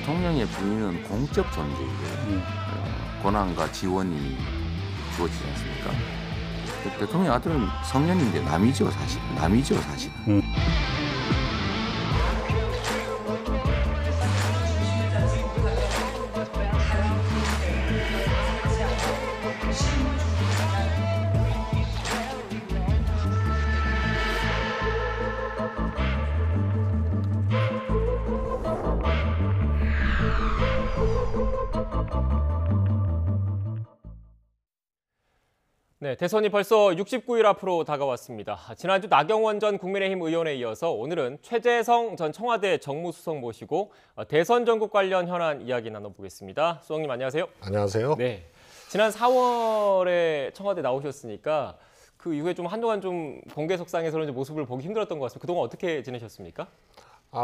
대통령의 부인은 공적 존재이고요. 권한과 지원이 주어지지 않습니까? 대통령 아들은 성년인데 남이죠, 사실. 남이죠, 사실. 네, 대선이 벌써 69일 앞으로 다가왔습니다. 지난주 나경원 전 국민의힘 의원에 이어서 오늘은 최재성 전 청와대 정무수석 모시고 대선 전국 관련 현안 이야기 나눠보겠습니다. 수석님 안녕하세요. 안녕하세요. 네, 지난 4월에 청와대 나오셨으니까 그 이후에 좀 한동안 좀 공개석상에서는 모습을 보기 힘들었던 것 같습니다. 그동안 어떻게 지내셨습니까?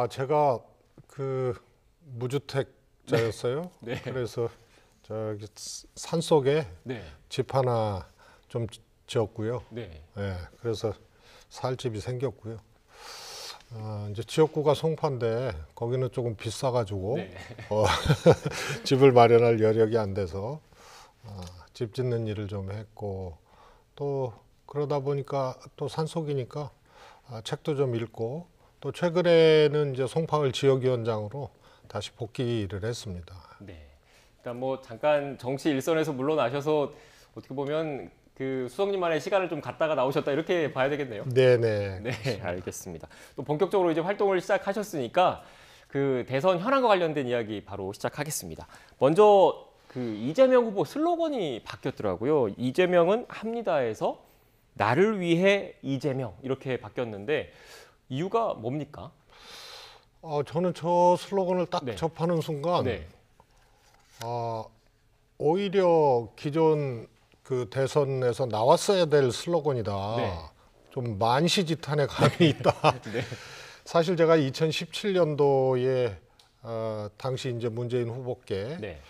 제가 그 무주택자였어요. 네. 그래서 저기 산속에 네. 집 하나 좀 지었고요. 네. 네, 그래서 살 집이 생겼고요. 이제 지역구가 송파인데 거기는 조금 비싸가지고 네. 집을 마련할 여력이 안 돼서 집 짓는 일을 좀 했고, 또 그러다 보니까 또 산속이니까 책도 좀 읽고, 또 최근에는 이제 송파을 지역위원장으로 다시 복귀를 했습니다. 네. 일단 뭐 잠깐 정치 일선에서 물러나셔서 어떻게 보면 그 수석님만의 시간을 좀 갖다가 나오셨다 이렇게 봐야 되겠네요. 네네. 네, 알겠습니다. 또 본격적으로 이제 활동을 시작하셨으니까 그 대선 현안과 관련된 이야기 바로 시작하겠습니다. 먼저 그 이재명 후보 슬로건이 바뀌었더라고요. 이재명은 합니다에서 나를 위해 이재명 이렇게 바뀌었는데 이유가 뭡니까? 저는 저 슬로건을 딱 네. 접하는 순간 네. 오히려 기존 그 대선에서 나왔어야 될 슬로건이다. 네. 좀 만시지탄의 감이 있다. 네. 사실 제가 2017년도에 당시 이제 문재인 후보께 네.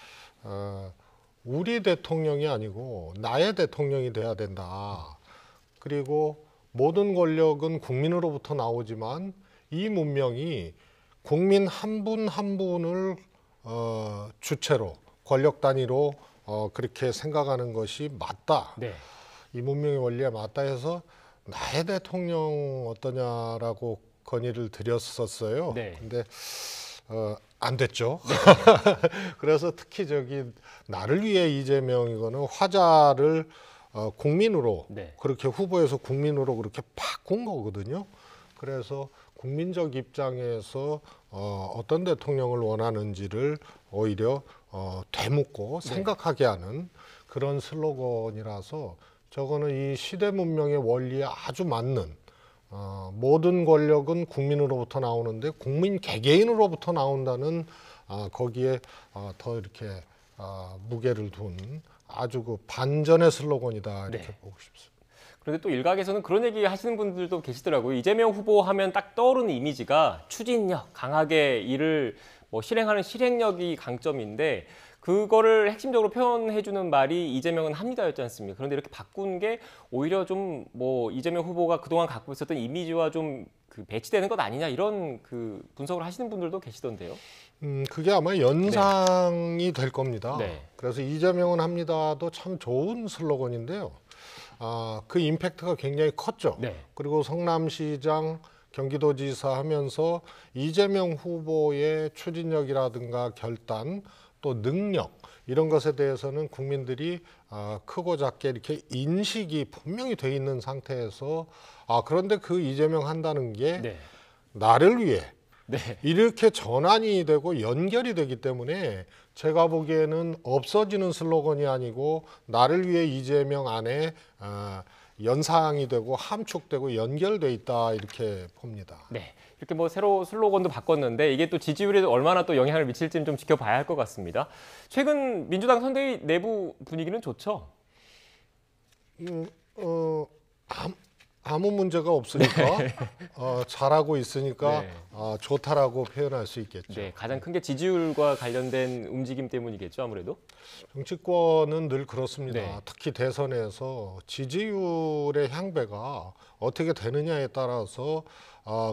우리 대통령이 아니고 나의 대통령이 돼야 된다. 그리고 모든 권력은 국민으로부터 나오지만 이 문명이 국민 한 분 한 분을 주체로 권력 단위로 그렇게 생각하는 것이 맞다. 네. 이 문명의 원리에 맞다 해서 나의 대통령 어떠냐라고 건의를 드렸었어요. 네. 근데 안 됐죠. 그래서 특히 저기 나를 위해 이재명 이거는 화자를 국민으로 네. 그렇게 후보에서 국민으로 그렇게 바꾼 거거든요. 그래서 국민적 입장에서 어떤 대통령을 원하는지를 오히려 되묻고 생각하게 하는 그런 슬로건이라서 저거는 이 시대 문명의 원리에 아주 맞는 모든 권력은 국민으로부터 나오는데 국민 개개인으로부터 나온다는 거기에 더 이렇게 무게를 둔 아주 그 반전의 슬로건이다 이렇게 네. 보고 싶습니다. 그런데 또 일각에서는 그런 얘기 하시는 분들도 계시더라고요. 이재명 후보 하면 딱 떠오르는 이미지가 추진력, 강하게 일을 뭐 실행하는 실행력이 강점인데 그거를 핵심적으로 표현해주는 말이 이재명은 합니다였지 않습니까? 그런데 이렇게 바꾼 게 오히려 좀 뭐 이재명 후보가 그동안 갖고 있었던 이미지와 좀 그 배치되는 것 아니냐 이런 그 분석을 하시는 분들도 계시던데요. 그게 아마 연상이 될 겁니다. 네. 그래서 이재명은 합니다도 참 좋은 슬로건인데요. 그 임팩트가 굉장히 컸죠. 네. 그리고 성남시장, 경기도지사 하면서 이재명 후보의 추진력이라든가 결단, 또 능력 이런 것에 대해서는 국민들이 크고 작게 이렇게 인식이 분명히 돼 있는 상태에서 그런데 그 이재명 한다는 게 네. 나를 위해 네. 이렇게 전환이 되고 연결이 되기 때문에 제가 보기에는 없어지는 슬로건이 아니고 나를 위해 이재명 안에 연상이 되고 함축되고 연결돼 있다 이렇게 봅니다. 네. 이렇게 뭐 새로 슬로건도 바꿨는데 이게 또 지지율에 얼마나 또 영향을 미칠지는 좀 지켜봐야 할 것 같습니다. 최근 민주당 선대위 내부 분위기는 좋죠? 아무 문제가 없으니까 잘하고 있으니까 네. 좋다라고 표현할 수 있겠죠. 네. 가장 큰 게 지지율과 관련된 움직임 때문이겠죠, 아무래도. 정치권은 늘 그렇습니다. 네. 특히 대선에서 지지율의 향배가 어떻게 되느냐에 따라서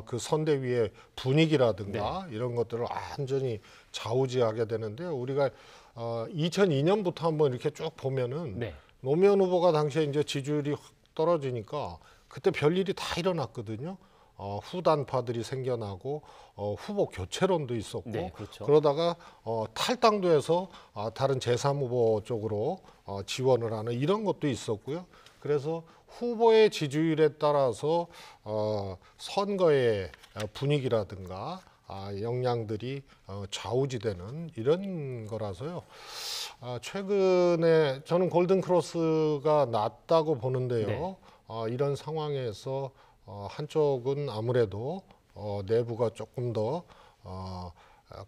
그 선대위의 분위기라든가 이런 것들을 완전히 좌우지하게 되는데 우리가 2002년부터 한번 이렇게 쭉 보면은 네. 노무현 후보가 당시에 이제 지지율이 확 떨어지니까 그때 별일이 다 일어났거든요. 후단파들이 생겨나고 후보 교체론도 있었고 네, 그렇죠. 그러다가 탈당도 해서 다른 제3후보 쪽으로 지원을 하는 이런 것도 있었고요. 그래서 후보의 지지율에 따라서 선거의 분위기라든가 영향들이 좌우지되는 이런 거라서요. 최근에 저는 골든 크로스가 낮다고 보는데요. 네. 이런 상황에서 한쪽은 아무래도 내부가 조금 더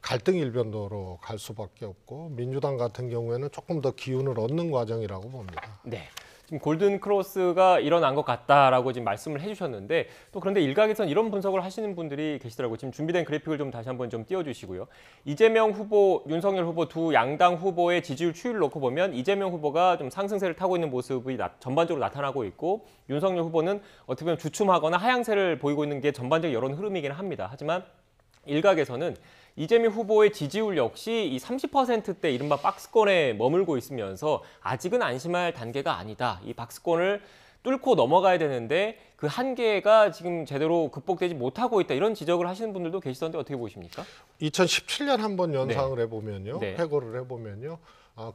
갈등 일변도로 갈 수밖에 없고 민주당 같은 경우에는 조금 더 기운을 얻는 과정이라고 봅니다. 네. 지금 골든 크로스가 일어난 것 같다라고 지금 말씀을 해주셨는데 또 그런데 일각에선 이런 분석을 하시는 분들이 계시더라고요. 지금 준비된 그래픽을 좀 다시 한번 좀 띄워주시고요. 이재명 후보, 윤석열 후보 두 양당 후보의 지지율 추이를 놓고 보면 이재명 후보가 좀 상승세를 타고 있는 모습이 전반적으로 나타나고 있고 윤석열 후보는 어떻게 보면 주춤하거나 하향세를 보이고 있는 게 전반적 여론 흐름이긴 합니다. 하지만 일각에서는 이재명 후보의 지지율 역시 이 30%대 이른바 박스권에 머물고 있으면서 아직은 안심할 단계가 아니다. 이 박스권을 뚫고 넘어가야 되는데 그 한계가 지금 제대로 극복되지 못하고 있다. 이런 지적을 하시는 분들도 계시던데 어떻게 보십니까? 2017년 한번 연상을 해보면요. 네. 회고를 해보면요.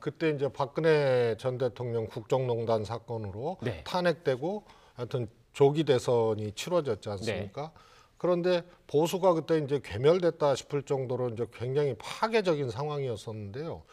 그때 이제 박근혜 전 대통령 국정농단 사건으로 네. 탄핵되고 하여튼 조기 대선이 치러졌지 않습니까? 그런데 보수가 그때 이제 괴멸됐다 싶을 정도로 이제 굉장히 파괴적인 상황이었었는데요.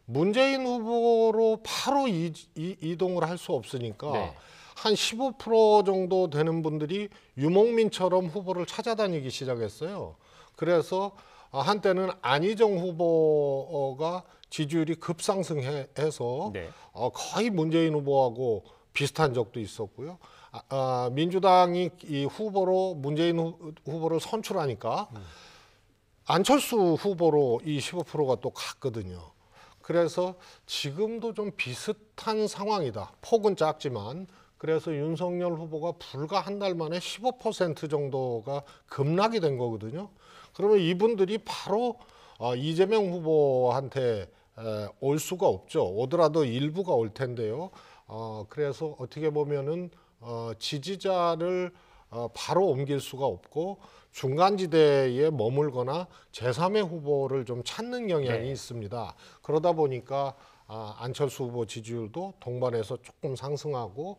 문재인 후보로 바로 이동을 할 수 없으니까 네. 한 15% 정도 되는 분들이 유목민처럼 후보를 찾아다니기 시작했어요. 그래서 한때는 안희정 후보가 지지율이 급상승해서 네. 거의 문재인 후보하고 비슷한 적도 있었고요. 민주당이 이 후보로 문재인 후보를 선출하니까 안철수 후보로 이 15%가 또 갔거든요. 그래서 지금도 좀 비슷한 상황이다. 폭은 작지만 그래서 윤석열 후보가 불과 한 달 만에 15% 정도가 급락이 된 거거든요. 그러면 이분들이 바로 이재명 후보한테 올 수가 없죠. 오더라도 일부가 올 텐데요. 그래서 어떻게 보면은 지지자를 바로 옮길 수가 없고 중간지대에 머물거나 제3의 후보를 좀 찾는 경향이 있습니다. 그러다 보니까 안철수 후보 지지율도 동반해서 조금 상승하고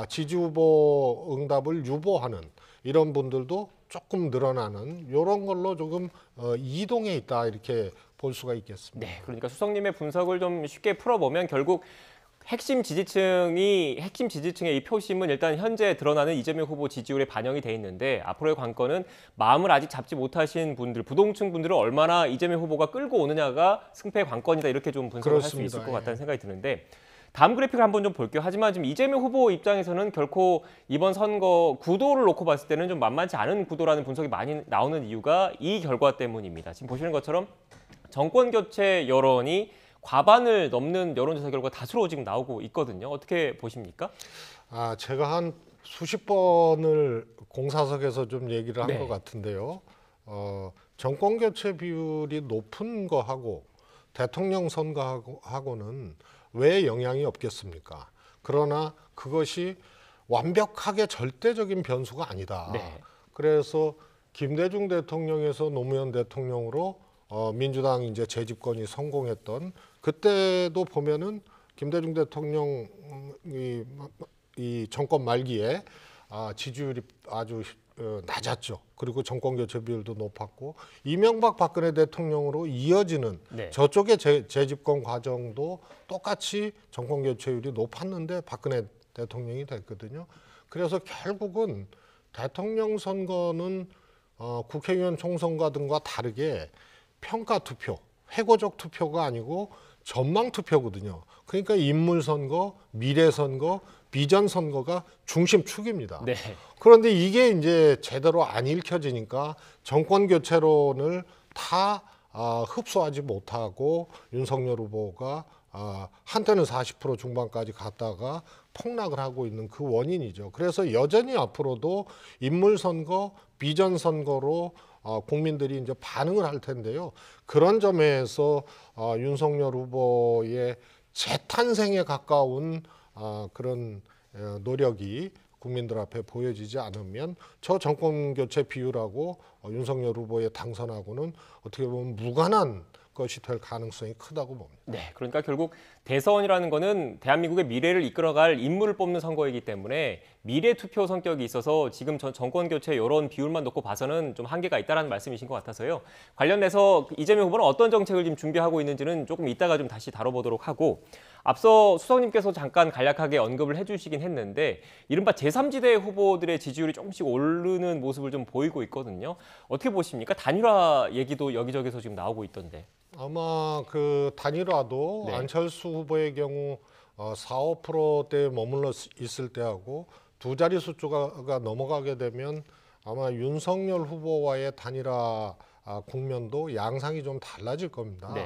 지지 후보 응답을 유보하는 이런 분들도 조금 늘어나는 이런 걸로 조금 이동해 있다 이렇게 볼 수가 있겠습니다. 네, 그러니까 수석님의 분석을 좀 쉽게 풀어보면 결국 핵심 지지층의 이 표심은 일단 현재 드러나는 이재명 후보 지지율에 반영이 돼 있는데 앞으로의 관건은 마음을 아직 잡지 못하신 분들, 부동층 분들을 얼마나 이재명 후보가 끌고 오느냐가 승패의 관건이다 이렇게 좀 분석을 할 수 있을 것 같다는 생각이 드는데 다음 그래픽을 한번 좀 볼게요. 하지만 지금 이재명 후보 입장에서는 결코 이번 선거 구도를 놓고 봤을 때는 좀 만만치 않은 구도라는 분석이 많이 나오는 이유가 이 결과 때문입니다. 지금 보시는 것처럼 정권 교체 여론이 과반을 넘는 여론조사 결과 다수로 지금 나오고 있거든요. 어떻게 보십니까? 제가 한 수십 번을 공사석에서 좀 얘기를 한 것 같은데요. 정권 교체 비율이 높은 거하고 대통령 선거하고는 왜 영향이 없겠습니까? 그러나 그것이 완벽하게 절대적인 변수가 아니다. 그래서 김대중 대통령에서 노무현 대통령으로 민주당 이제 재집권이 성공했던 그때도 보면은 김대중 대통령 이 정권 말기에 지지율이 아주 낮았죠. 그리고 정권 교체 비율도 높았고 이명박 박근혜 대통령으로 이어지는 네. 저쪽의 재집권 과정도 똑같이 정권 교체율이 높았는데 박근혜 대통령이 됐거든요. 그래서 결국은 대통령 선거는 국회의원 총선과 등과 다르게 평가 투표, 회고적 투표가 아니고 전망 투표거든요. 그러니까 인물 선거, 미래 선거, 비전 선거가 중심축입니다. 네. 그런데 이게 이제 제대로 안 읽혀지니까 정권 교체론을 다 흡수하지 못하고 윤석열 후보가 한때는 40% 중반까지 갔다가 폭락을 하고 있는 그 원인이죠. 그래서 여전히 앞으로도 인물 선거, 비전 선거로 국민들이 이제 반응을 할 텐데요. 그런 점에서 윤석열 후보의 재탄생에 가까운 그런 노력이 국민들 앞에 보여지지 않으면 저 정권 교체 비율하고 윤석열 후보의 당선하고는 어떻게 보면 무관한 것이 될 가능성이 크다고 봅니다. 네, 그러니까 결국 대선이라는 거는 대한민국의 미래를 이끌어갈 인물을 뽑는 선거이기 때문에 미래 투표 성격이 있어서 지금 정권 교체 이런 비율만 놓고 봐서는 좀 한계가 있다는 말씀이신 것 같아서요. 관련해서 이재명 후보는 어떤 정책을 지금 준비하고 있는지는 조금 이따가 좀 다시 다뤄보도록 하고 앞서 수석님께서 잠깐 간략하게 언급을 해주시긴 했는데 이른바 제3지대 후보들의 지지율이 조금씩 오르는 모습을 좀 보이고 있거든요. 어떻게 보십니까? 단일화 얘기도 여기저기서 지금 나오고 있던데. 아마 그 단일화도 네. 안철수 후보의 경우 4, 5%대에 머물러 있을 때하고 두 자릿수 가 넘어가게 되면 아마 윤석열 후보와의 단일화 국면도 양상이 좀 달라질 겁니다. 네.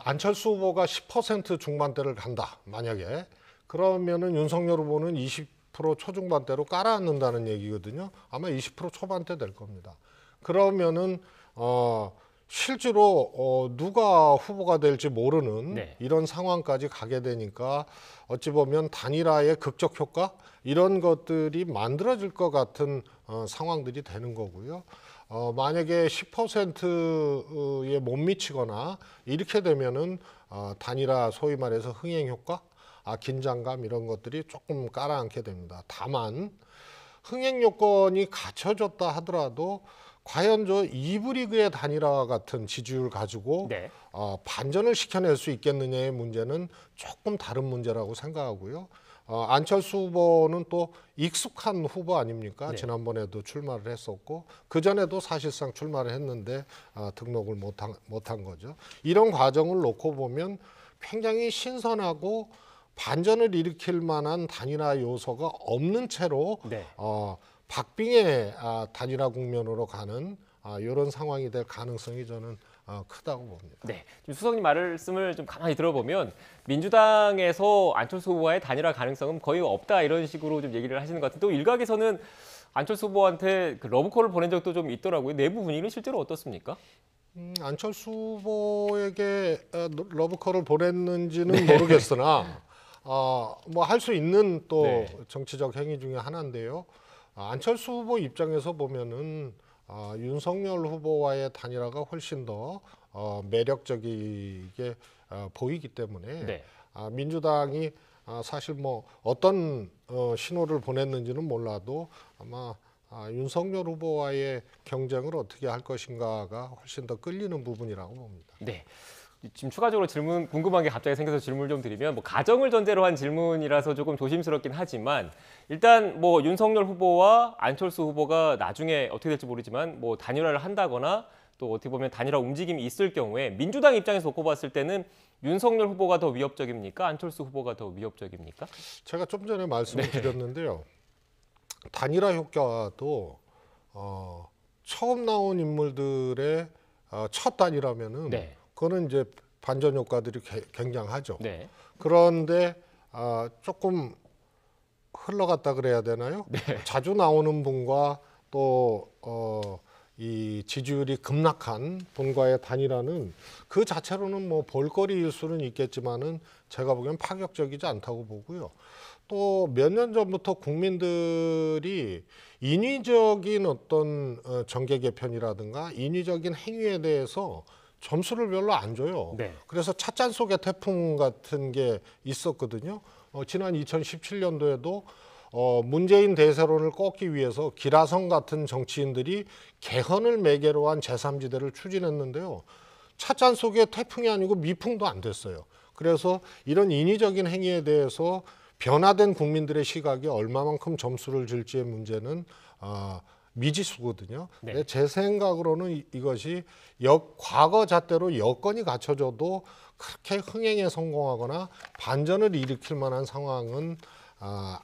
안철수 후보가 10% 중반대를 간다. 만약에 그러면은 윤석열 후보는 20% 초중반대로 깔아앉는다는 얘기거든요. 아마 20% 초반대 될 겁니다. 그러면은 실제로 누가 후보가 될지 모르는 네. 이런 상황까지 가게 되니까 어찌 보면 단일화의 극적 효과 이런 것들이 만들어질 것 같은 상황들이 되는 거고요. 만약에 10%에 못 미치거나 이렇게 되면은 단일화 소위 말해서 흥행 효과, 긴장감 이런 것들이 조금 깔아앉게 됩니다. 다만 흥행 요건이 갖춰졌다 하더라도 과연 저 2부 리그의 단일화 같은 지지율 가지고 네. 반전을 시켜낼 수 있겠느냐의 문제는 조금 다른 문제라고 생각하고요. 안철수 후보는 또 익숙한 후보 아닙니까? 네. 지난번에도 출마를 했었고 그 전에도 사실상 출마를 했는데 등록을 못한 거죠. 이런 과정을 놓고 보면 굉장히 신선하고 반전을 일으킬 만한 단일화 요소가 없는 채로 네. 박빙의 단일화 국면으로 가는 이런 상황이 될 가능성이 저는 크다고 봅니다. 네, 지금 수석님 말씀을 좀 가만히 들어보면 민주당에서 안철수 후보와의 단일화 가능성은 거의 없다 이런 식으로 좀 얘기를 하시는 것 같은데 또 일각에서는 안철수 후보한테 그 러브콜을 보낸 적도 좀 있더라고요. 내부 분위기는 실제로 어떻습니까? 안철수 후보에게 러브콜을 보냈는지는 모르겠으나 뭐 할 수 있는 또 네. 정치적 행위 중에 하나인데요. 안철수 후보 입장에서 보면은 윤석열 후보와의 단일화가 훨씬 더 매력적이게 보이기 때문에 네. 민주당이 사실 뭐 어떤 신호를 보냈는지는 몰라도 아마 윤석열 후보와의 경쟁을 어떻게 할 것인가가 훨씬 더 끌리는 부분이라고 봅니다. 네. 지금 추가적으로 질문 궁금한 게 갑자기 생겨서 질문을 좀 드리면 뭐 가정을 전제로 한 질문이라서 조금 조심스럽긴 하지만 일단 뭐 윤석열 후보와 안철수 후보가 나중에 어떻게 될지 모르지만 뭐 단일화를 한다거나 또 어떻게 보면 단일화 움직임이 있을 경우에 민주당 입장에서 놓고 봤을 때는 윤석열 후보가 더 위협적입니까? 안철수 후보가 더 위협적입니까? 제가 좀 전에 말씀을 드렸는데요. 단일화 효과도 처음 나온 인물들의 첫 단일화면은 네. 그거는 이제 반전 효과들이 굉장하죠. 네. 그런데 조금 흘러갔다 그래야 되나요? 네. 자주 나오는 분과 또 이 지지율이 급락한 분과의 단일화는 그 자체로는 뭐 볼거리일 수는 있겠지만은 제가 보기엔 파격적이지 않다고 보고요. 또 몇 년 전부터 국민들이 인위적인 어떤 정계 개편이라든가 인위적인 행위에 대해서 점수를 별로 안 줘요. 네. 그래서 찻잔 속의 태풍 같은 게 있었거든요. 지난 2017년도에도 문재인 대세론을 꺾기 위해서 기라성 같은 정치인들이 개헌을 매개로 한 제3지대를 추진했는데요. 찻잔 속에 태풍이 아니고 미풍도 안 됐어요. 그래서 이런 인위적인 행위에 대해서 변화된 국민들의 시각이 얼마만큼 점수를 줄지의 문제는 미지수거든요. 네. 근데 제 생각으로는 이것이 과거 잣대로 여건이 갖춰져도 그렇게 흥행에 성공하거나 반전을 일으킬 만한 상황은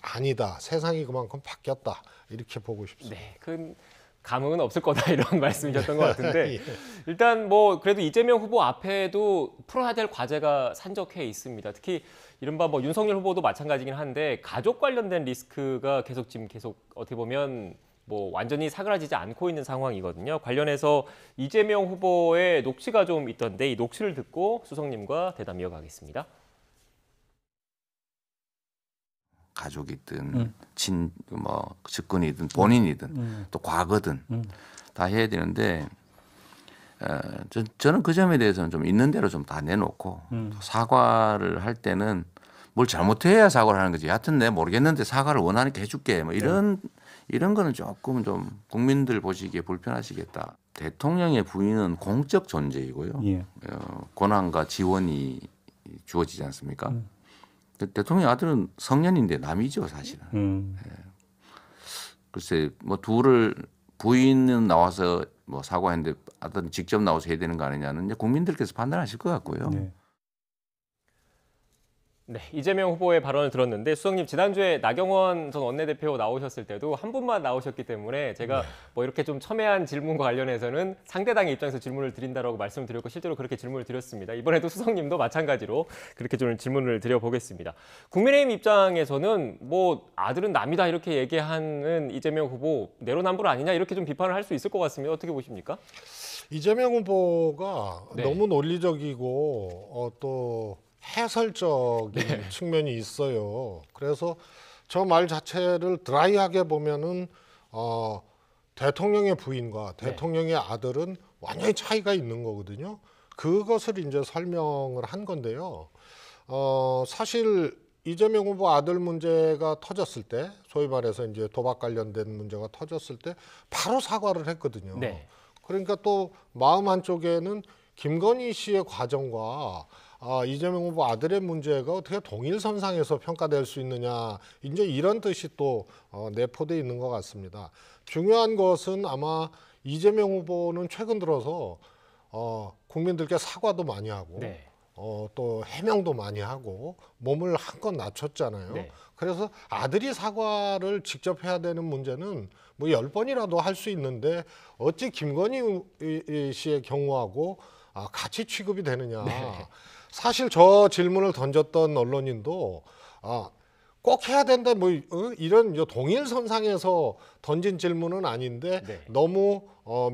아니다. 세상이 그만큼 바뀌었다. 이렇게 보고 싶습니다. 네, 큰 감흥은 없을 거다 이런 말씀이셨던 것 같은데 예. 일단 뭐 그래도 이재명 후보 앞에도 풀어야 될 과제가 산적해 있습니다. 특히 이른바 뭐 윤석열 후보도 마찬가지긴 한데 가족 관련된 리스크가 계속 어떻게 보면 뭐 완전히 사그라지지 않고 있는 상황이거든요. 관련해서 이재명 후보의 녹취가 좀 있던데 이 녹취를 듣고 수석님과 대담 이어가겠습니다. 가족이든 측근이든 본인이든 또 과거든 다 해야 되는데 저는 그 점에 대해서는 좀 있는 대로 좀 다 내놓고 사과를 할 때는 뭘 잘못해야 사과를 하는 거지. 하여튼 내가 모르겠는데 사과를 원하니까 해줄게. 뭐 이런 거는 조금 좀 국민들 보시기에 불편하시겠다. 대통령의 부인은 공적 존재이고요. 예. 권한과 지원이 주어지지 않습니까? 대통령 아들은 성년인데 남이죠, 사실은. 글쎄, 뭐 둘을 부인은 나와서 뭐 사과했는데 아들은 직접 나와서 해야 되는 거 아니냐는 이제 국민들께서 판단하실 것 같고요. 네. 네, 이재명 후보의 발언을 들었는데 수석님 지난주에 나경원 전 원내대표 나오셨을 때도 한 분만 나오셨기 때문에 제가 뭐 이렇게 좀 첨예한 질문과 관련해서는 상대당의 입장에서 질문을 드린다라고 말씀을 드렸고 실제로 그렇게 질문을 드렸습니다. 이번에도 수석님도 마찬가지로 그렇게 좀 질문을 드려보겠습니다. 국민의힘 입장에서는 뭐 아들은 남이다 이렇게 얘기하는 이재명 후보 내로남불 아니냐 이렇게 좀 비판을 할 수 있을 것 같습니다. 어떻게 보십니까? 이재명 후보가 네. 너무 논리적이고 또 해설적인 측면이 있어요. 그래서 저 말 자체를 드라이하게 보면은 대통령의 부인과 대통령의 아들은 완전히 차이가 있는 거거든요. 그것을 이제 설명을 한 건데요. 사실 이재명 후보 아들 문제가 터졌을 때, 소위 말해서 이제 도박 관련된 문제가 터졌을 때 바로 사과를 했거든요. 네. 그러니까 또 마음 한쪽에는 김건희 씨의 과정과 이재명 후보 아들의 문제가 어떻게 동일선상에서 평가될 수 있느냐, 이제 이런 뜻이 또 내포되어 있는 것 같습니다. 중요한 것은 아마 이재명 후보는 최근 들어서 국민들께 사과도 많이 하고 네. 또 해명도 많이 하고 몸을 한껏 낮췄잖아요. 네. 그래서 아들이 사과를 직접 해야 되는 문제는 뭐 10번이라도 할 수 있는데 어찌 김건희 씨의 경우하고 같이 취급이 되느냐. 사실 저 질문을 던졌던 언론인도 꼭 해야 된다 뭐 이런 동일선상에서 던진 질문은 아닌데 네. 너무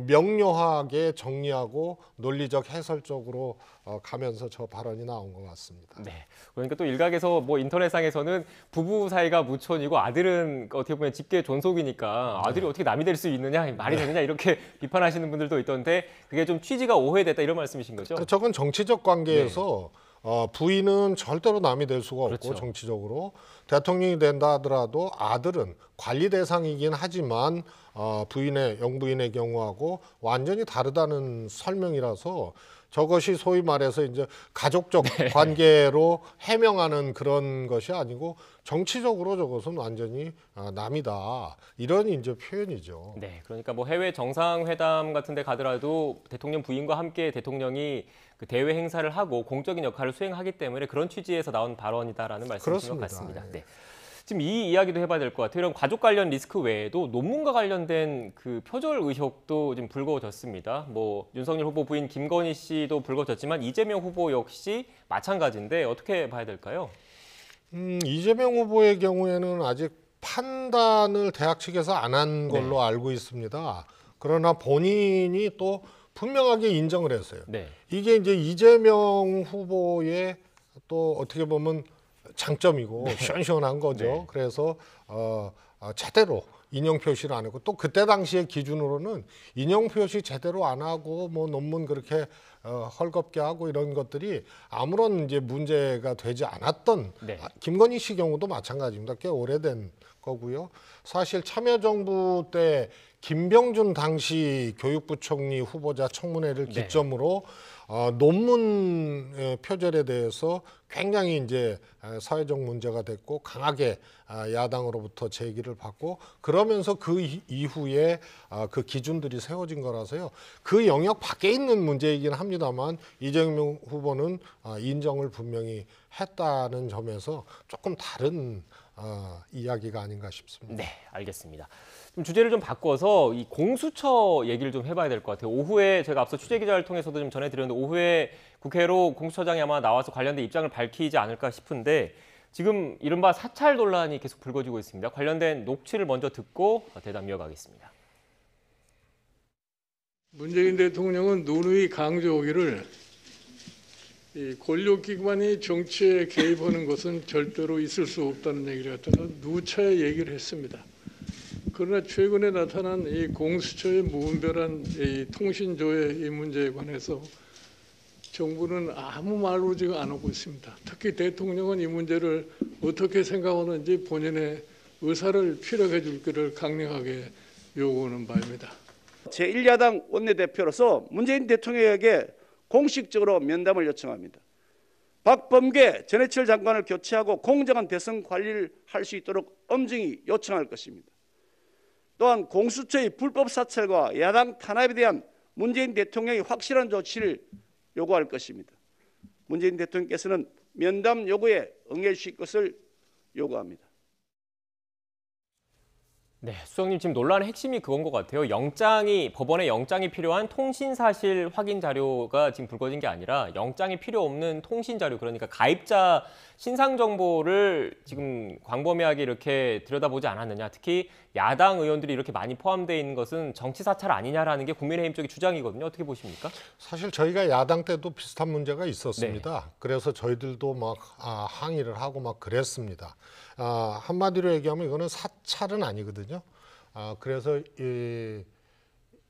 명료하게 정리하고 논리적 해설적으로 가면서 저 발언이 나온 것 같습니다. 네. 그러니까 또 일각에서 뭐 인터넷상에서는 부부 사이가 무촌이고 아들은 어떻게 보면 직계 존속이니까 아들이 어떻게 남이 될 수 있느냐, 말이 되느냐 이렇게 비판하시는 분들도 있던데 그게 좀 취지가 오해됐다 이런 말씀이신 거죠? 저건 정치적 관계에서 부인은 절대로 남이 될 수가 없고 그렇죠. 정치적으로 대통령이 된다 하더라도 아들은 관리 대상이긴 하지만 영부인의 경우하고 완전히 다르다는 설명이라서 저것이 소위 말해서 이제 가족적 관계로 해명하는 그런 것이 아니고 정치적으로 저것은 완전히 남이다 이런 이제 표현이죠. 네, 그러니까 뭐 해외 정상회담 같은 데 가더라도 대통령 부인과 함께 대통령이 그 대외 행사를 하고 공적인 역할을 수행하기 때문에 그런 취지에서 나온 발언이다라는 말씀이신 것 그렇습니다. 같습니다. 네. 지금 이 이야기도 해봐야 될 것 같아요. 이런 가족 관련 리스크 외에도 논문과 관련된 그 표절 의혹도 지금 불거졌습니다. 뭐 윤석열 후보 부인 김건희 씨도 불거졌지만 이재명 후보 역시 마찬가지인데 어떻게 봐야 될까요? 이재명 후보의 경우에는 아직 판단을 대학 측에서 안 한 걸로 알고 있습니다. 그러나 본인이 또 분명하게 인정을 했어요. 네. 이게 이제 이재명 후보의 또 어떻게 보면 장점이고 시원시원한 거죠. 네. 그래서 제대로 인용 표시를 안 했고 또 그때 당시의 기준으로는 인용 표시 제대로 안 하고 뭐 논문 그렇게 헐겁게 하고 이런 것들이 아무런 이제 문제가 되지 않았던 네. 김건희 씨 경우도 마찬가지입니다. 꽤 오래된 거고요. 사실 참여정부 때 김병준 당시 교육부총리 후보자 청문회를 네. 기점으로 논문 표절에 대해서 굉장히 이제 사회적 문제가 됐고 강하게 야당으로부터 제기를 받고 그러면서 그 이후에 그 기준들이 세워진 거라서요. 그 영역 밖에 있는 문제이긴 합니다만 이재명 후보는 인정을 분명히 했다는 점에서 조금 다른 이야기가 아닌가 싶습니다. 네, 알겠습니다. 좀 주제를 좀 바꿔서 이 공수처 얘기를 좀 해봐야 될 것 같아요. 오후에 제가 앞서 취재기자를 통해서도 좀 전해드렸는데 오후에 국회로 공수처장이 아마 나와서 관련된 입장을 밝히지 않을까 싶은데 지금 이른바 사찰 논란이 계속 불거지고 있습니다. 관련된 녹취를 먼저 듣고 대담 이어가겠습니다. 문재인 대통령은 누누이 강조하기를 이 권력기관이 정치에 개입하는 것은 절대로 있을 수 없다는 얘기를 갖다가 누차 얘기를 했습니다. 그러나 최근에 나타난 이 공수처의 무분별한 이 통신조회 이 문제에 관해서 정부는 아무 말로 지금 안 하고 있습니다. 특히 대통령은 이 문제를 어떻게 생각하는지 본인의 의사를 피력해 줄 것을 강력하게 요구하는 바입니다. 제1야당 원내대표로서 문재인 대통령에게 공식적으로 면담을 요청합니다. 박범계 전해철 장관을 교체하고 공정한 대선 관리를 할 수 있도록 엄중히 요청할 것입니다. 또한 공수처의 불법 사찰과 야당 탄압에 대한 문재인 대통령의 확실한 조치를 요구할 것입니다. 문재인 대통령께서는 면담 요구에 응해 주실 것을 요구합니다. 네, 수석님 지금 논란의 핵심이 그건 것 같아요. 법원에 영장이 필요한 통신사실 확인 자료가 지금 불거진 게 아니라 영장이 필요 없는 통신 자료, 그러니까 가입자 신상 정보를 지금 광범위하게 이렇게 들여다보지 않았느냐. 특히 야당 의원들이 이렇게 많이 포함되어 있는 것은 정치 사찰 아니냐라는 게 국민의힘 쪽의 주장이거든요. 어떻게 보십니까? 사실 저희가 야당 때도 비슷한 문제가 있었습니다. 그래서 저희들도 막 항의를 하고 막 그랬습니다. 한마디로 얘기하면 이거는 사찰은 아니거든요. 그래서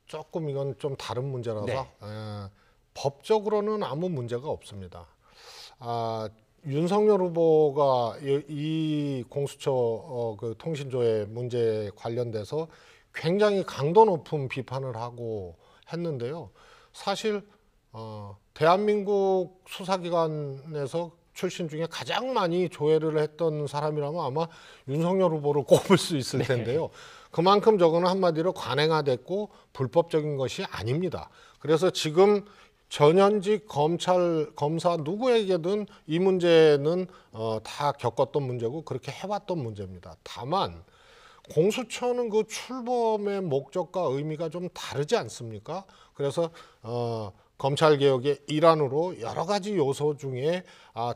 조금 이건 좀 다른 문제라서 법적으로는 아무 문제가 없습니다. 윤석열 후보가 이 공수처 그 통신조회 문제에 관련돼서 굉장히 강도 높은 비판을 하고 했는데요. 사실 대한민국 수사기관에서 출신 중에 가장 많이 조회를 했던 사람이라면 아마 윤석열 후보를 꼽을 수 있을 텐데요. 그만큼 저거는 한마디로 관행화됐고 불법적인 것이 아닙니다. 그래서 지금 전현직 검사 누구에게든 이 문제는 다 겪었던 문제고 그렇게 해왔던 문제입니다. 다만 공수처는 그 출범의 목적과 의미가 좀 다르지 않습니까? 그래서 검찰개혁의 일환으로 여러 가지 요소 중에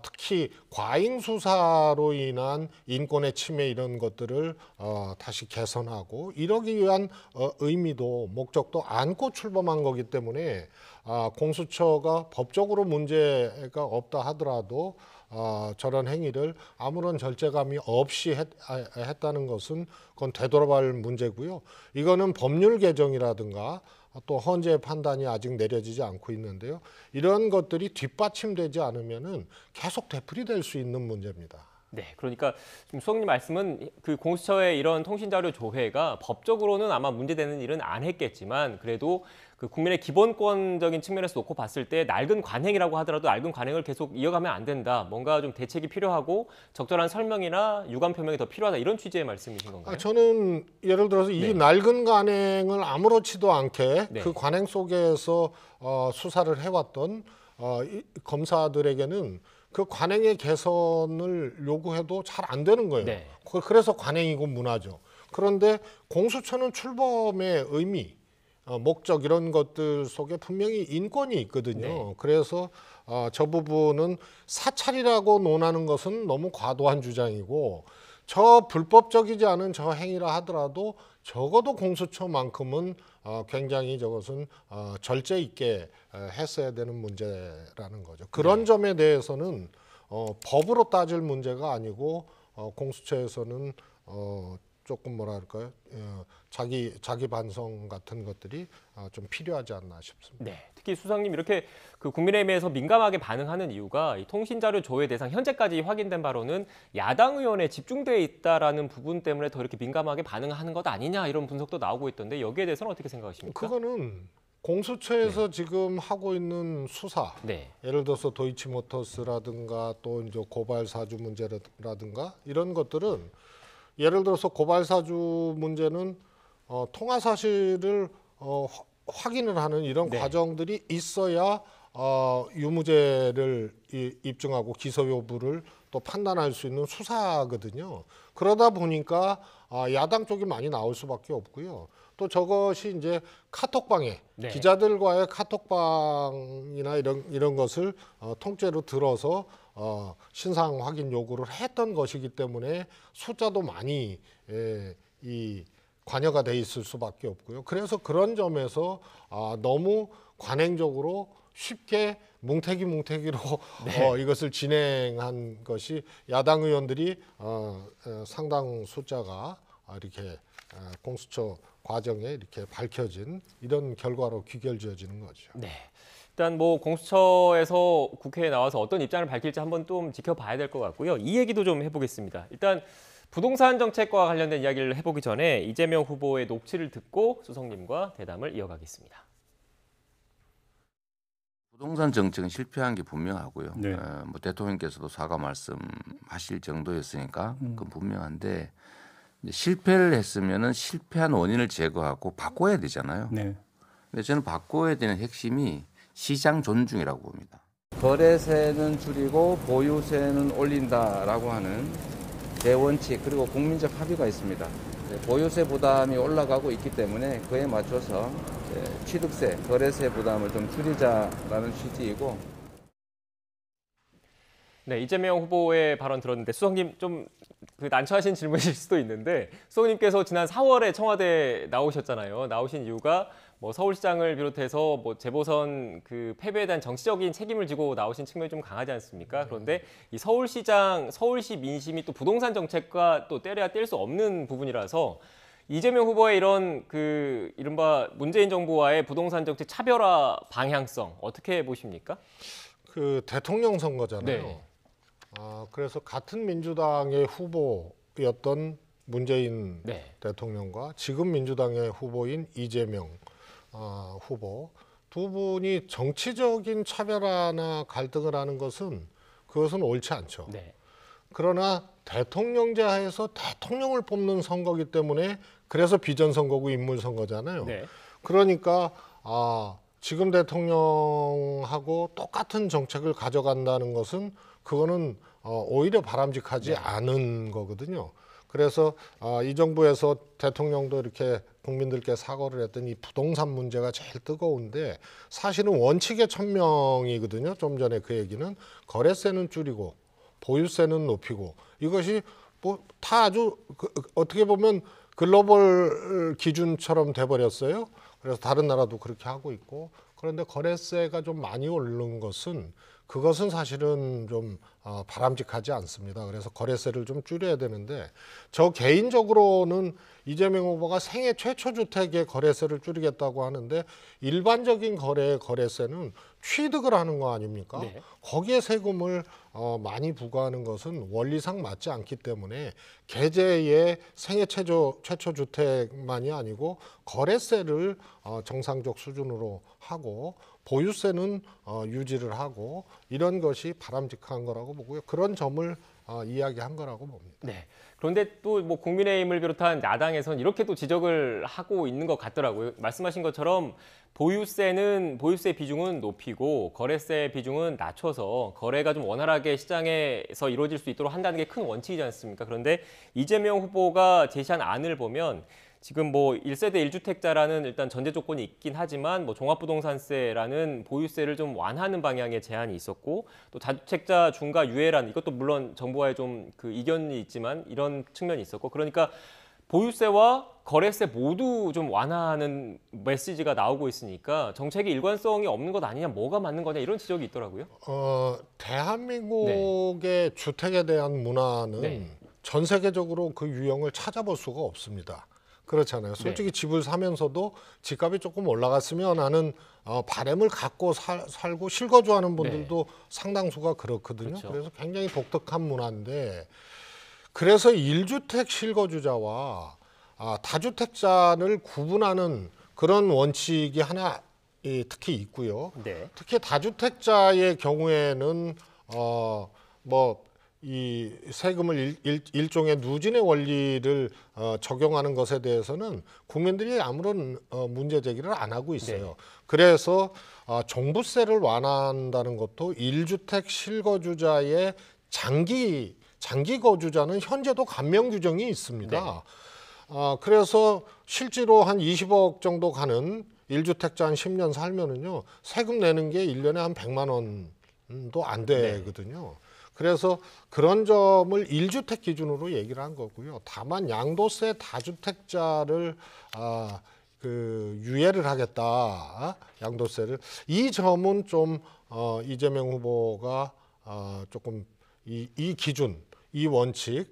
특히 과잉 수사로 인한 인권의 침해 이런 것들을 다시 개선하고 이러기 위한 의미도 목적도 안고 출범한 거기 때문에 공수처가 법적으로 문제가 없다 하더라도 저런 행위를 아무런 절제감이 없이 했다는 것은 그건 되돌아볼 문제고요. 이거는 법률 개정이라든가 또 헌재의 판단이 아직 내려지지 않고 있는데요. 이런 것들이 뒷받침되지 않으면은 계속 되풀이될 수 있는 문제입니다. 네, 그러니까 지금 수석님 말씀은 그 공수처의 이런 통신자료 조회가 법적으로는 아마 문제되는 일은 안 했겠지만 그래도 그 국민의 기본권적인 측면에서 놓고 봤을 때 낡은 관행이라고 하더라도 낡은 관행을 계속 이어가면 안 된다. 뭔가 좀 대책이 필요하고 적절한 설명이나 유감 표명이 더 필요하다. 이런 취지의 말씀이신 건가요? 저는 예를 들어서 이 낡은 관행을 아무렇지도 않게 그 관행 속에서 수사를 해왔던 검사들에게는 그 관행의 개선을 요구해도 잘 안 되는 거예요. 그래서 관행이고 문화죠. 그런데 공수처는 출범의 의미, 목적 이런 것들 속에 분명히 인권이 있거든요. 그래서 저 부분은 사찰이라고 논하는 것은 너무 과도한 주장이고 저 불법적이지 않은 저 행위라 하더라도 적어도 공수처만큼은 굉장히 저것은 절제 있게 했어야 되는 문제라는 거죠. 그런 점에 대해서는 법으로 따질 문제가 아니고 공수처에서는 조금 뭐라 할까요? 자기 반성 같은 것들이 좀 필요하지 않나 싶습니다. 네, 특히 수석님 이렇게 그 국민의힘에서 민감하게 반응하는 이유가 이 통신자료 조회 대상 현재까지 확인된 바로는 야당 의원에 집중돼 있다라는 부분 때문에 더 이렇게 민감하게 반응하는 것 아니냐 이런 분석도 나오고 있던데 여기에 대해서는 어떻게 생각하십니까? 그거는 공수처에서 지금 하고 있는 수사, 네. 예를 들어서 도이치모터스라든가 또 이제 고발 사주 문제라든가 이런 것들은 예를 들어서 고발 사주 문제는 통화 사실을 확인을 하는 이런 네. 과정들이 있어야 유무죄를 입증하고 기소 여부를 또 판단할 수 있는 수사거든요. 그러다 보니까 야당 쪽이 많이 나올 수밖에 없고요. 또 저것이 이제 카톡방에 네. 기자들과의 카톡방이나 이런 것을 통째로 들어서 신상 확인 요구를 했던 것이기 때문에 숫자도 많이 관여가 돼 있을 수밖에 없고요. 그래서 그런 점에서 너무 관행적으로 쉽게 뭉태기로 네. 이것을 진행한 것이 야당 의원들이 상당 숫자가 이렇게 공수처 과정에 이렇게 밝혀진 이런 결과로 귀결지어지는 거죠. 네. 일단 뭐 공수처에서 국회에 나와서 어떤 입장을 밝힐지 한번 좀 지켜봐야 될 것 같고요. 이 얘기도 좀 해보겠습니다. 일단 부동산 정책과 관련된 이야기를 해보기 전에 이재명 후보의 녹취를 듣고 수석님과 대담을 이어가겠습니다. 부동산 정책은 실패한 게 분명하고요. 네. 뭐 대통령께서도 사과 말씀하실 정도였으니까 그건 분명한데 이제 실패를 했으면은 실패한 원인을 제거하고 바꿔야 되잖아요. 네. 근데 저는 바꿔야 되는 핵심이 시장 존중이라고 봅니다. 거래세는 줄이고 보유세는 올린다라고 하는 대원칙 그리고 국민적 합의가 있습니다. 보유세 부담이 올라가고 있기 때문에 그에 맞춰서 취득세, 거래세 부담을 좀 줄이자라는 취지이고. 네, 이재명 후보의 발언 들었는데 수석님 좀 그 난처하신 질문일 수도 있는데 수석님께서 지난 4월에 청와대 나오셨잖아요. 나오신 이유가 뭐 서울시장을 비롯해서 뭐 재보선 그 패배에 대한 정치적인 책임을 지고 나오신 측면이 좀 강하지 않습니까? 그런데 이 서울시 민심이 또 부동산 정책과 또 때려야 뗄 수 없는 부분이라서 이재명 후보의 이런 그 이른바 문재인 정부와의 부동산 정책 차별화 방향성 어떻게 보십니까? 그 대통령 선거잖아요. 네. 그래서 같은 민주당의 후보였던 문재인 네. 대통령과 지금 민주당의 후보인 이재명 후보 두 분이 정치적인 차별화나 갈등을 하는 그것은 옳지 않죠. 네. 그러나 대통령제 하에서 대통령을 뽑는 선거기 때문에 그래서 비전 선거고 인물 선거잖아요. 네. 그러니까 지금 대통령하고 똑같은 정책을 가져간다는 것은 그거는 오히려 바람직하지 않은 거거든요. 그래서 이 정부에서 대통령도 이렇게 국민들께 사과를 했더니 부동산 문제가 제일 뜨거운데 사실은 원칙의 천명이거든요. 좀 전에 그 얘기는 거래세는 줄이고 보유세는 높이고 이것이 뭐 다 아주 어떻게 보면 글로벌 기준처럼 돼버렸어요. 그래서 다른 나라도 그렇게 하고 있고 그런데 거래세가 좀 많이 오른 그것은 사실은 좀 바람직하지 않습니다. 그래서 거래세를 좀 줄여야 되는데 저 개인적으로는 이재명 후보가 생애 최초 주택의 거래세를 줄이겠다고 하는데 일반적인 거래세는 취득을 하는 거 아닙니까? 네. 거기에 세금을 많이 부과하는 것은 원리상 맞지 않기 때문에 계제의 생애 최초 주택만이 아니고 거래세를 정상적 수준으로 하고 보유세는 유지를 하고 이런 것이 바람직한 거라고 보고요. 그런 점을 이야기한 거라고 봅니다. 네. 그런데 또 뭐 국민의힘을 비롯한 야당에서는 이렇게 또 지적을 하고 있는 것 같더라고요. 말씀하신 것처럼 보유세 비중은 높이고 거래세 비중은 낮춰서 거래가 좀 원활하게 시장에서 이루어질 수 있도록 한다는 게 큰 원칙이지 않습니까? 그런데 이재명 후보가 제시한 안을 보면 지금 뭐 1세대 1주택자라는 일단 전제 조건이 있긴 하지만 뭐 종합부동산세라는 보유세를 좀 완화하는 방향의 제안이 있었고 또 다주택자 중과 유예라는 이것도 물론 정부와의 좀 그 이견이 있지만 이런 측면이 있었고 그러니까 보유세와 거래세 모두 좀 완화하는 메시지가 나오고 있으니까 정책의 일관성이 없는 것 아니냐, 뭐가 맞는 거냐 이런 지적이 있더라고요. 대한민국의 주택에 대한 문화는 네. 전 세계적으로 그 유형을 찾아볼 수가 없습니다. 그렇잖아요. 솔직히 집을 사면서도 집값이 조금 올라갔으면 하는 바람을 갖고 살고 실거주하는 분들도 상당수가 그렇거든요. 그렇죠. 그래서 굉장히 독특한 문화인데, 그래서 1주택 실거주자와 다주택자를 구분하는 그런 원칙이 하나 특히 있고요. 네. 특히 다주택자의 경우에는 뭐 이 세금을 일종의 누진의 원리를 적용하는 것에 대해서는 국민들이 아무런 문제 제기를 안 하고 있어요. 네. 그래서 종부세를 완화한다는 것도 1주택 실거주자의 장기 거주자는 현재도 감면 규정이 있습니다. 네. 그래서 실제로 한 20억 정도 가는 1주택자 한 10년 살면은요, 세금 내는 게 1년에 한 100만 원도 안 되거든요. 그래서 그런 점을 1주택 기준으로 얘기를 한 거고요. 다만 양도세 다주택자를 유예를 하겠다, 양도세를, 이 점은 좀 이재명 후보가 조금 이 기준, 이 원칙,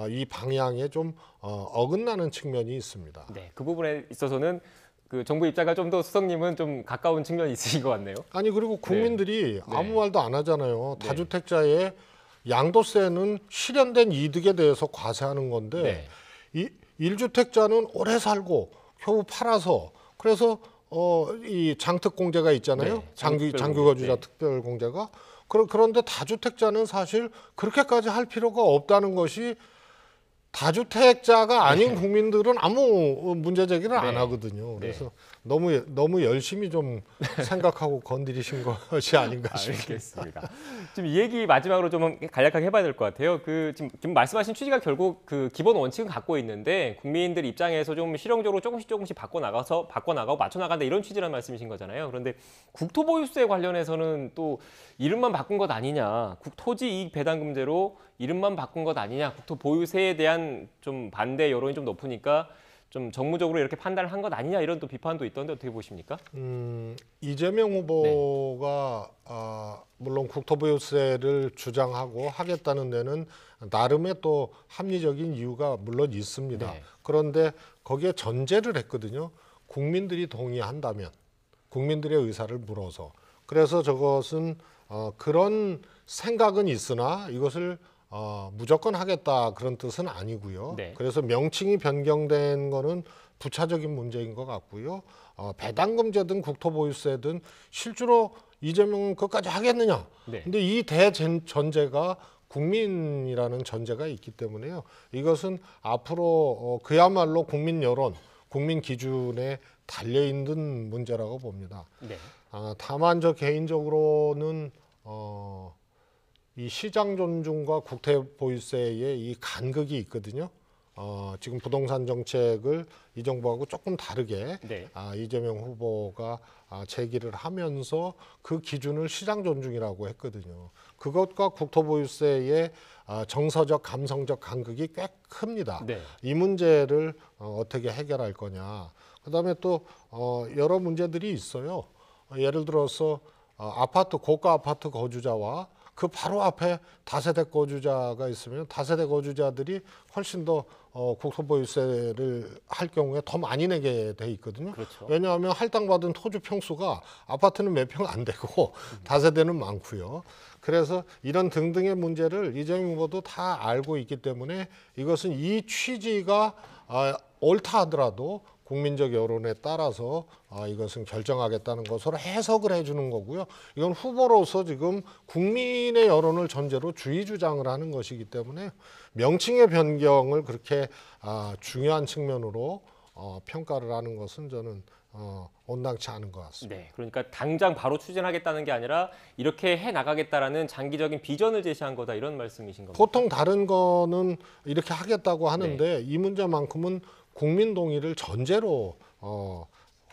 이 방향에 좀 어긋나는 측면이 있습니다. 네, 그 부분에 있어서는 그 정부 입장과 좀 더 수석님은 좀 가까운 측면이 있으신 것 같네요. 아니, 그리고 국민들이 네. 아무 말도 안 하잖아요. 네. 다주택자의 양도세는 실현된 이득에 대해서 과세하는 건데, 네. 이 1주택자는 오래 살고 겨우 팔아서, 그래서 이 장특공제가 있잖아요. 네, 장기거주자 네. 특별공제가. 그런데 다주택자는 사실 그렇게까지 할 필요가 없다는 것이, 다주택자가 아닌 국민들은 아무 문제 제기를 안 네. 하거든요. 그래서 너무 열심히 좀 생각하고 건드리신 것이 아닌가 싶습니다. 알겠습니다. 지금 이 얘기 마지막으로 좀 간략하게 해봐야 될 것 같아요. 지금 말씀하신 취지가 결국 그 기본 원칙은 갖고 있는데 국민들 입장에서 좀 실용적으로 조금씩 바꿔나가고 맞춰나간다, 이런 취지라는 말씀이신 거잖아요. 그런데 국토보유세 관련해서는 또 이름만 바꾼 것 아니냐, 토지이익배당금제로 이름만 바꾼 것 아니냐, 국토보유세에 대한 좀 반대 여론이 좀 높으니까 좀 정무적으로 이렇게 판단을 한 것 아니냐, 이런 또 비판도 있던데 어떻게 보십니까? 이재명 후보가 물론 국토보유세를 주장하고 하겠다는 데는 나름의 또 합리적인 이유가 물론 있습니다. 네. 그런데 거기에 전제를 했거든요. 국민들이 동의한다면, 국민들의 의사를 물어서. 그래서 저것은 그런 생각은 있으나 이것을 무조건 하겠다, 그런 뜻은 아니고요. 네. 그래서 명칭이 변경된 거는 부차적인 문제인 것 같고요. 배당금제든 국토보유세든 실제로 이재명은 그것까지 하겠느냐. 네. 근데 이 대전제가 국민이라는 전제가 있기 때문에요. 이것은 앞으로 그야말로 국민 여론, 국민 기준에 달려있는 문제라고 봅니다. 네. 다만 저 개인적으로는 이 시장 존중과 국토 보유세의 이 간극이 있거든요. 지금 부동산 정책을 이 정부하고 조금 다르게 네. 이재명 후보가 제기를 하면서 그 기준을 시장 존중이라고 했거든요. 그것과 국토 보유세의 정서적, 감성적 간극이 꽤 큽니다. 네. 이 문제를 어떻게 해결할 거냐. 그다음에 또 여러 문제들이 있어요. 예를 들어서 아파트, 고가 아파트 거주자와 그 바로 앞에 다세대 거주자가 있으면 다세대 거주자들이 훨씬 더 국토보유세를 할 경우에 더 많이 내게 돼 있거든요. 그렇죠. 왜냐하면 할당받은 토지 평수가 아파트는 몇 평 안 되고 다세대는 많고요. 그래서 이런 등등의 문제를 이재명 후보도 다 알고 있기 때문에 이것은 이 취지가 옳다 하더라도 국민적 여론에 따라서 이것은 결정하겠다는 것으로 해석을 해주는 거고요. 이건 후보로서 지금 국민의 여론을 전제로 주의 주장을 하는 것이기 때문에 명칭의 변경을 그렇게 중요한 측면으로 평가를 하는 것은 저는 온당치 않은 것 같습니다. 네, 그러니까 당장 바로 추진하겠다는 게 아니라 이렇게 해 나가겠다라는 장기적인 비전을 제시한 거다, 이런 말씀이신 겁니다. 보통 다른 거는 이렇게 하겠다고 하는데 이 문제만큼은 국민 동의를 전제로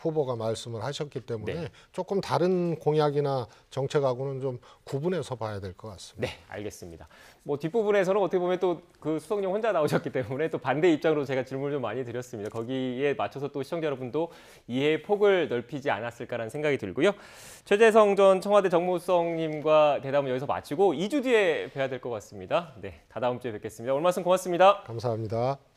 후보가 말씀을 하셨기 때문에 네. 조금 다른 공약이나 정책하고는 좀 구분해서 봐야 될 것 같습니다. 네, 알겠습니다. 뭐 뒷부분에서는 어떻게 보면 또 그 수석님 혼자 나오셨기 때문에 또 반대 입장으로 제가 질문을 좀 많이 드렸습니다. 거기에 맞춰서 또 시청자 여러분도 이해의 폭을 넓히지 않았을까라는 생각이 들고요. 최재성 전 청와대 정무수석님과 대담은 여기서 마치고 2주 뒤에 뵈야 될 것 같습니다. 네, 다다음 주에 뵙겠습니다. 오늘 말씀 고맙습니다. 감사합니다.